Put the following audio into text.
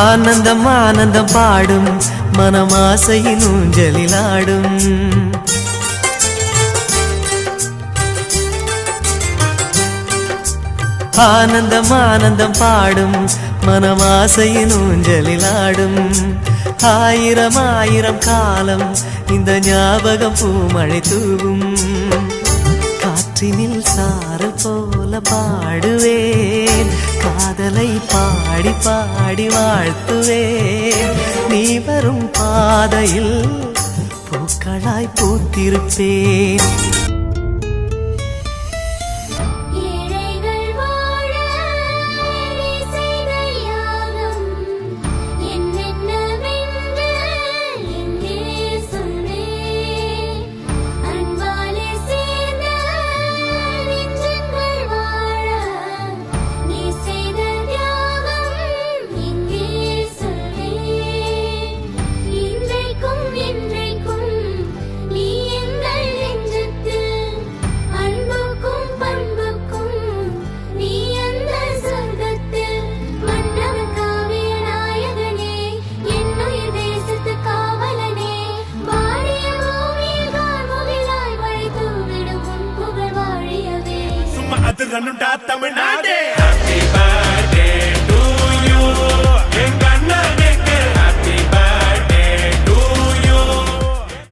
ஆனந்தம் ஆனந்தம் பாடும் மனமாசையின் ஊஞ்சலிலாடும். ஆனந்தம் ஆனந்தம் பாடும் மனமாசையின் ஊஞ்சலிலாடும். ஆயிரம் ஆயிரம் காலம் இந்த ஞாபகம் பூமழை தூவும். காற்றினில் சாரல் போல பாடுவேன், காதலை பாடி பாடி வாழ்த்துவேன். நீ வரும் பாதையில் பூக்களாய் பூத்திருப்பேன். அது ரன்னுடா தமிழ்நாடு.